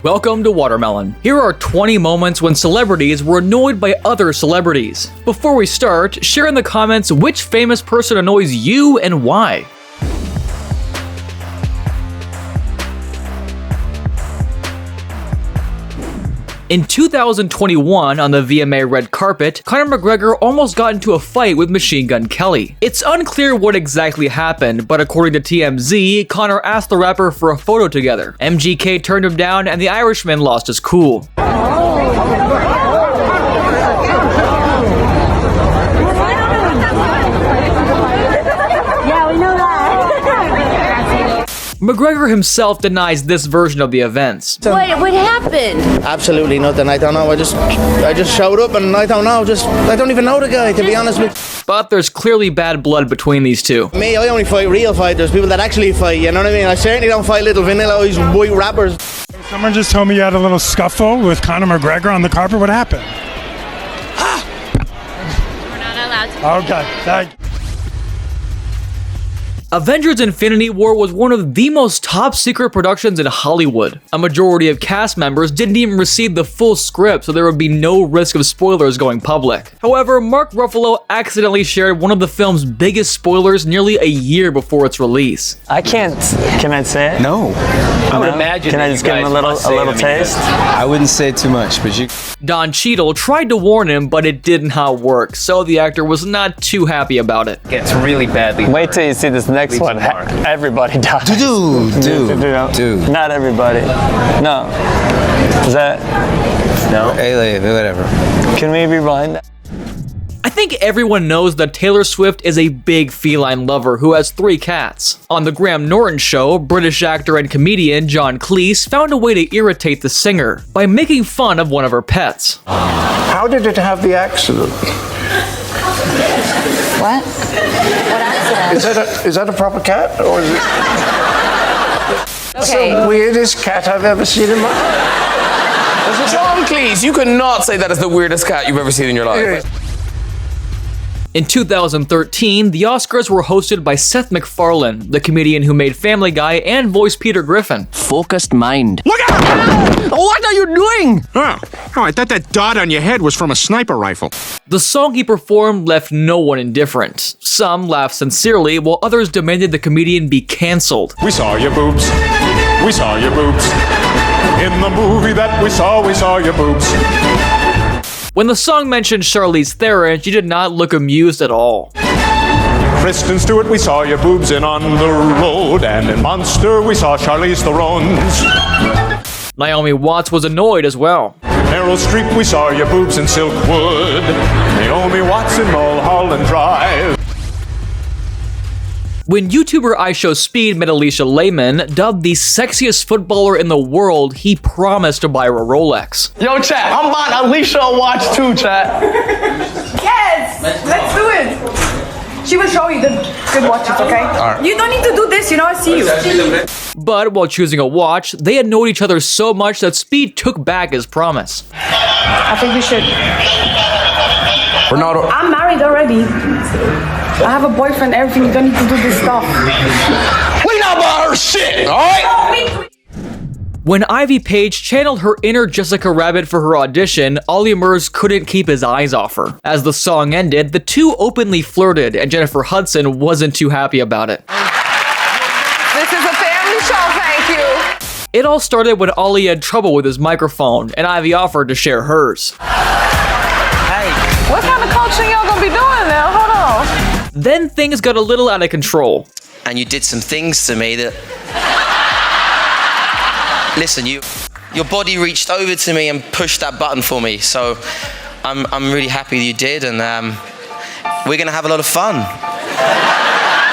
Welcome to Watermelon. Here are 20 moments when celebrities were annoyed by other celebrities. Before we start, share in the comments which famous person annoys you and why. In 2021, on the VMA red carpet, Conor McGregor almost got into a fight with Machine Gun Kelly. It's unclear what exactly happened, but according to TMZ, Conor asked the rapper for a photo together. MGK turned him down and the Irishman lost his cool. McGregor himself denies this version of the events. What happened? Absolutely nothing. I don't know. I just showed up and I don't know. I don't even know the guy, to be honest with you. But there's clearly bad blood between these two. Me, I only fight real fighters, people that actually fight, you know what I mean? I certainly don't fight little vanilla white rappers. Someone just told me you had a little scuffle with Conor McGregor on the carpet. What happened? We're not allowed to. Okay, thank you. Avengers Infinity War was one of the most top-secret productions in Hollywood. A majority of cast members didn't even receive the full script, so there would be no risk of spoilers going public. However, Mark Ruffalo accidentally shared one of the film's biggest spoilers nearly a year before its release. I can't. Can I say it? No. I would imagine. Can I just give him a little taste? I wouldn't say too much, but you. Don Cheadle tried to warn him, but it did not work, so the actor was not too happy about it. It's really badly. Wait till you see this next one. Everybody dies. Dude. Not everybody. No. Is that? No. Hey, whatever. Can we rewind that? I think everyone knows that Taylor Swift is a big feline lover who has 3 cats. On the Graham Norton show, British actor and comedian John Cleese found a way to irritate the singer by making fun of one of her pets. How did it have the accident? What? What accident? Is that a proper cat, or is it? It's the weirdest cat I've ever seen in my life. John Cleese, you could not say that is the weirdest cat you've ever seen in your life. In 2013, the Oscars were hosted by Seth MacFarlane, the comedian who made Family Guy and voiced Peter Griffin. Focused mind. Look out! What are you doing? Oh, I thought that dot on your head was from a sniper rifle. The song he performed left no one indifferent. Some laughed sincerely, while others demanded the comedian be cancelled. We saw your boobs. We saw your boobs. In the movie that we saw your boobs. When the song mentioned Charlize Theron, she did not look amused at all. Kristen Stewart, we saw your boobs in On the Road, and in Monster, we saw Charlize Theron's. Naomi Watts was annoyed as well. Meryl Streep, we saw your boobs in Silkwood. Naomi Watts in Mulholland Drive. When YouTuber iShowSpeed met Alicia Lehmann, dubbed the sexiest footballer in the world, he promised to buy her a Rolex. Yo, chat, I'm buying Alicia a watch too, chat. Yes! Let's do it! She will show you the good watches, okay? Right. You don't need to do this, I see you. But while choosing a watch, they annoyed each other so much that Speed took back his promise. I think we should. Ronaldo. I'm married already. I have a boyfriend, everything. You don't need to do this stuff. We not buy her shit, alright? When Ivy Page channeled her inner Jessica Rabbit for her audition, Ollie Murs couldn't keep his eyes off her. As the song ended, the two openly flirted, and Jennifer Hudson wasn't too happy about it. This is a family show, thank you. It all started when Ollie had trouble with his microphone, and Ivy offered to share hers. What kind of coaching y'all gonna be doing now? Hold on. Then things got a little out of control. And you did some things to me that... Listen, your body reached over to me and pushed that button for me, so I'm really happy you did, and we're gonna have a lot of fun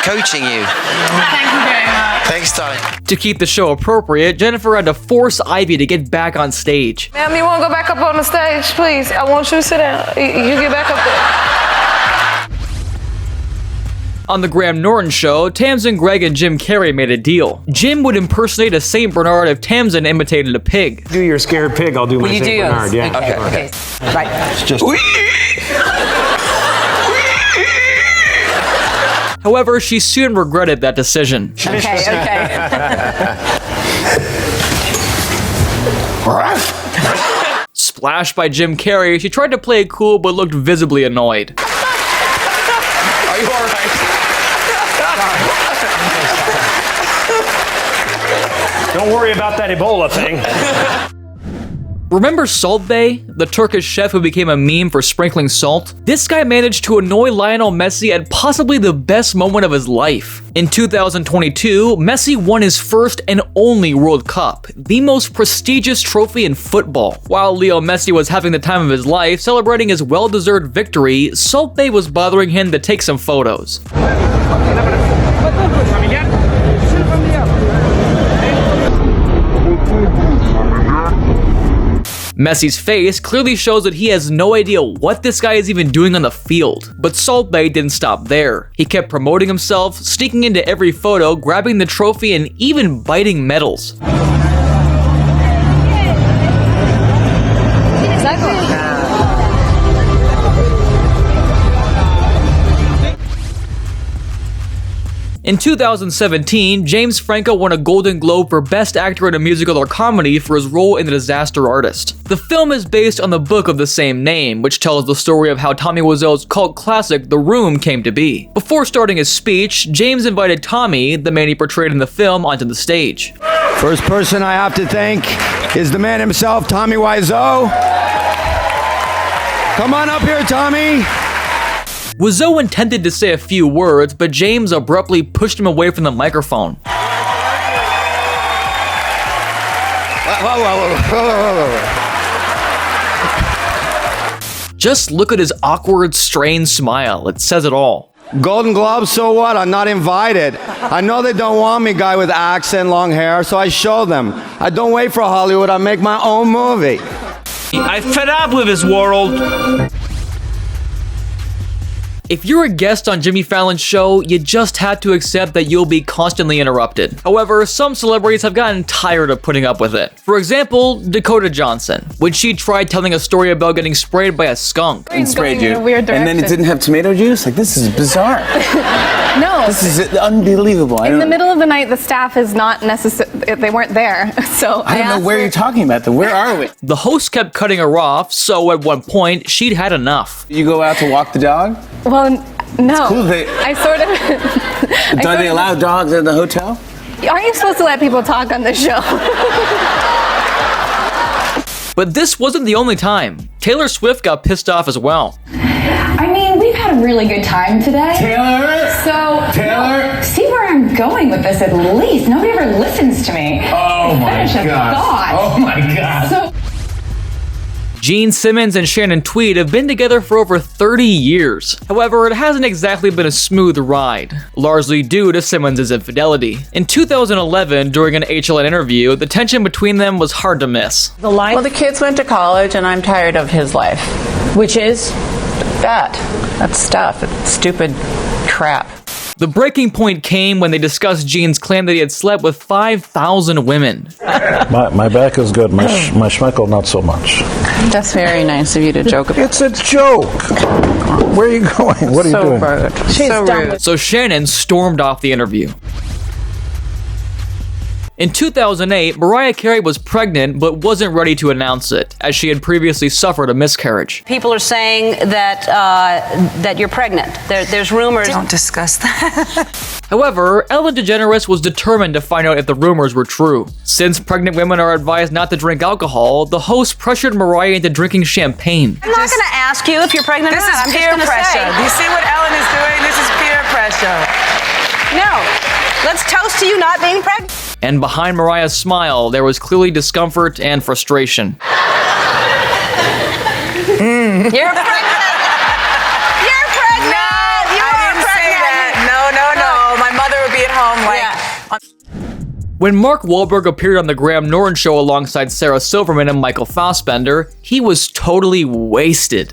coaching you. Thank you very much. Thanks, darling. To keep the show appropriate, Jennifer had to force Ivy to get back on stage. Ma'am, you wanna go back up on the stage, please? I want you to sit down. You get back up there. On the Graham Norton show, Tamsin Gregg and Jim Carrey made a deal. Jim would impersonate a Saint Bernard if Tamsin imitated a pig. Do your scared pig, I'll do my Saint Bernard. Yeah. Okay. Right. It's just. However, she soon regretted that decision. Okay. Splashed by Jim Carrey, she tried to play it cool but looked visibly annoyed. Are you alright? Don't worry about that Ebola thing. Remember Salt Bae, the Turkish chef who became a meme for sprinkling salt? This guy managed to annoy Lionel Messi at possibly the best moment of his life. In 2022, Messi won his first and only World Cup, the most prestigious trophy in football. While Leo Messi was having the time of his life, celebrating his well-deserved victory, Salt Bae was bothering him to take some photos. Messi's face clearly shows that he has no idea what this guy is even doing on the field. But Salt Bae didn't stop there. He kept promoting himself, sneaking into every photo, grabbing the trophy, and even biting medals. In 2017, James Franco won a Golden Globe for Best Actor in a Musical or Comedy for his role in The Disaster Artist. The film is based on the book of the same name, which tells the story of how Tommy Wiseau's cult classic The Room came to be. Before starting his speech, James invited Tommy, the man he portrayed in the film, onto the stage. First person I have to thank is the man himself, Tommy Wiseau. Come on up here, Tommy. Wiseau intended to say a few words, but James abruptly pushed him away from the microphone. Just look at his awkward, strained smile. It says it all. Golden Globe, so what? I'm not invited. I know they don't want me, guy with accent, long hair, so I show them. I don't wait for Hollywood, I make my own movie. I'm fed up with this world. If you're a guest on Jimmy Fallon's show, you just have to accept that you'll be constantly interrupted. However, some celebrities have gotten tired of putting up with it. For example, Dakota Johnson, when she tried telling a story about getting sprayed by a skunk. And sprayed you, and then it didn't have tomato juice? Like, this is bizarre. No. This is unbelievable. In the middle of the night, the staff is not necessary. They weren't there, so I don't know where you're talking about. Where are we? The host kept cutting her off, so at one point, she'd had enough. You go out to walk the dog? Well, no. It's cool. I sort of. Do they allow dogs in the hotel? Aren't you supposed to let people talk on the show? But this wasn't the only time. Taylor Swift got pissed off as well. I mean, we've had a really good time today. Taylor? So, see where I'm going with this at least. Nobody ever listens to me. Oh my God. Oh my God. So, Gene Simmons and Shannon Tweed have been together for over 30 years. However, it hasn't exactly been a smooth ride, largely due to Simmons' infidelity. In 2011, during an HLN interview, the tension between them was hard to miss. Well, the kids went to college, and I'm tired of his life. which is? That stuff. It's stupid crap. The breaking point came when they discussed Gene's claim that he had slept with 5,000 women. My back is good. My schmeckle, not so much. That's very nice of you to joke about. It's a joke. Where are you going? What are you doing? Rude. She's so rude. So Shannon stormed off the interview. In 2008, Mariah Carey was pregnant but wasn't ready to announce it, as she had previously suffered a miscarriage. People are saying that that you're pregnant. There's rumors. Don't discuss that. However, Ellen DeGeneres was determined to find out if the rumors were true. Since pregnant women are advised not to drink alcohol, the host pressured Mariah into drinking champagne. I'm not going to ask you if you're pregnant or not. I'm just going to say. Do you see what Ellen is doing? This is peer pressure. No. Let's toast to you not being pregnant. And behind Mariah's smile, there was clearly discomfort and frustration. You're pregnant. You're pregnant. I didn't say that. No. My mother would be at home like... When Mark Wahlberg appeared on the Graham Norton show alongside Sarah Silverman and Michael Fassbender, he was totally wasted.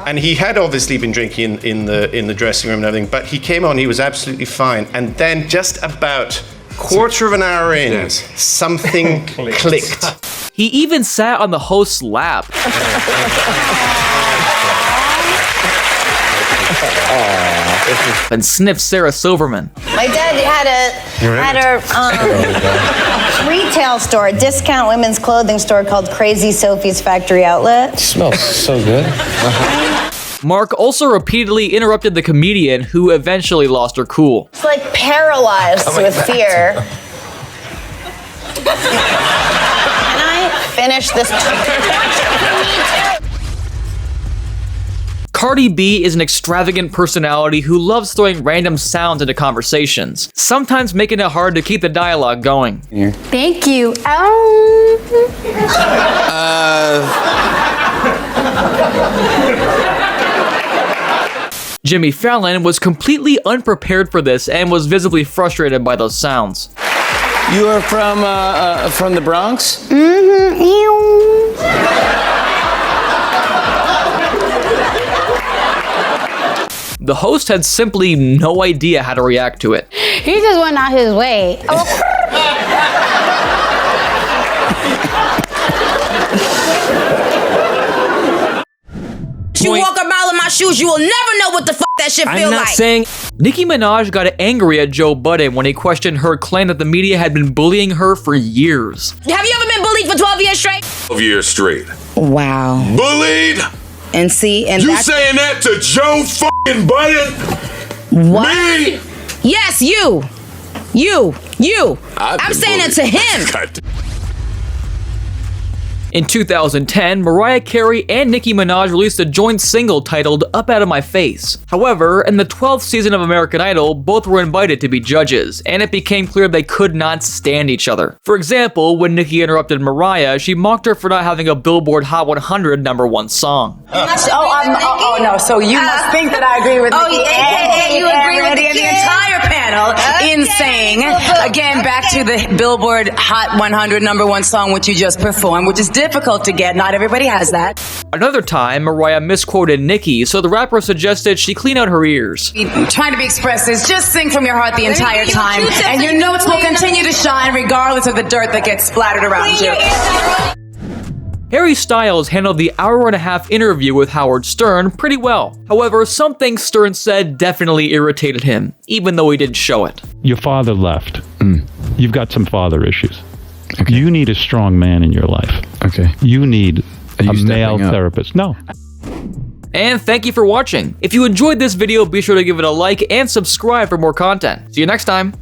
And he had obviously been drinking in the dressing room and everything, but he came on, he was absolutely fine. And then just about quarter of an hour in, something clicked. He even sat on the host's lap. and sniffed Sarah Silverman. My dad had retail store, a discount women's clothing store called Crazy Sophie's Factory Outlet. It smells so good. Mark also repeatedly interrupted the comedian, who eventually lost her cool. It's like paralyzed with fear. Can I finish this? Cardi B is an extravagant personality who loves throwing random sounds into conversations, sometimes making it hard to keep the dialogue going. Thank you. Jimmy Fallon was completely unprepared for this and was visibly frustrated by those sounds. You are from the Bronx? The host had simply no idea how to react to it. He just went out his way. You walk a mile in my shoes, you will never know what the fuck that shit feel like. Nicki Minaj got angry at Joe Budden when he questioned her claim that the media had been bullying her for years. Have you ever been bullied for 12 years straight? 12 years straight. Wow. Bullied? And see, and You that's... saying that to Joe fucking Budden? What? Me? Yes, you. I'm saying it to him. In 2010, Mariah Carey and Nicki Minaj released a joint single titled Up Out of My Face. However, in the 12th season of American Idol, both were invited to be judges, and it became clear they could not stand each other. For example, when Nicki interrupted Mariah, she mocked her for not having a Billboard Hot 100 #1 song. Oh no, so you must think that I agree with Nicki and you agree with the entire panel in saying, again, back to the Billboard Hot 100 #1 song which you just performed, which is difficult to get. Not everybody has that. Another time, Mariah misquoted Nicki, so the rapper suggested she clean out her ears. Trying to be expressive, just sing from your heart the entire time, and your notes will continue to shine regardless of the dirt that gets splattered around you. Harry Styles handled the hour-and-a-half interview with Howard Stern pretty well. However, something Stern said definitely irritated him, even though he didn't show it. Your father left. You've got some father issues. Okay. You need a strong man in your life. Okay. You need a male therapist. No. And thank you for watching. If you enjoyed this video, be sure to give it a like and subscribe for more content. See you next time.